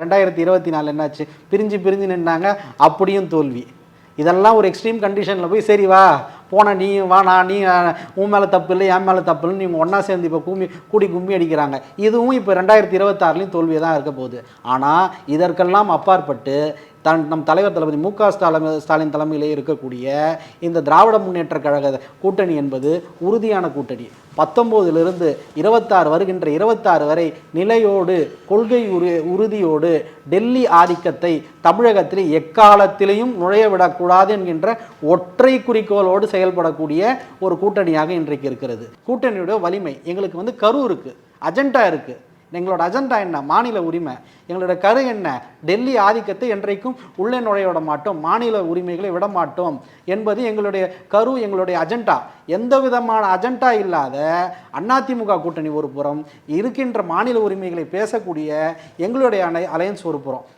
2024 என்னாச்சு? பிரிஞ்சு பிரிஞ்சு நின்னாங்க, அப்படியும் தோல்வி. இதெல்லாம் ஒரு எக்ஸ்ட்ரீம் கண்டிஷனில் போய் சரி வா போனால் நீ வா நீ உன் மேலே தப்பு இல்லை என் மேலே தப்பு இல்லைன்னு நீங்கள் ஒன்றா சேர்ந்து இப்போ கூடி கும்மி அடிக்கிறாங்க. இதுவும் இப்போ 2026லையும் தோல்வியை தான் இருக்க போகுது. ஆனால் இதற்கெல்லாம் அப்பாற்பட்டு நம் தலைவர் தளபதி மு.க. ஸ்டாலின் தலைமையிலே இருக்கக்கூடிய இந்த திராவிட முன்னேற்ற கழக கூட்டணி என்பது உறுதியான கூட்டணி. 19லிருந்து 26 வருகின்ற 26 வரை நிலையோடு கொள்கை உறுதியோடு டெல்லி ஆதிக்கத்தை தமிழகத்தில் எக்காலத்திலையும் நுழைய விடக்கூடாது என்கின்ற ஒற்றை குறிக்கோளோடு செயல்படக்கூடிய ஒரு கூட்டணியாக இன்றைக்கு இருக்கிறது. கூட்டணியுடைய வலிமை எங்களுக்கு கரு இருக்குது, அஜெண்டா இருக்குது. எங்களோட அஜெண்டா என்ன? மாநில உரிமை. எங்களோட கரு என்ன? டெல்லி ஆதிக்கத்தை என்றைக்கும் உள்ளே நுழைய விட மாட்டோம், மாநில உரிமைகளை விட மாட்டோம் என்பது எங்களுடைய கரு, எங்களுடைய அஜெண்டா. எந்த விதமான அஜெண்டா இல்லாத அதிமுக கூட்டணி ஒரு புறம், இருக்கின்ற மாநில உரிமைகளை பேசக்கூடிய எங்களுடைய அலையன்ஸ் ஒரு புறம்.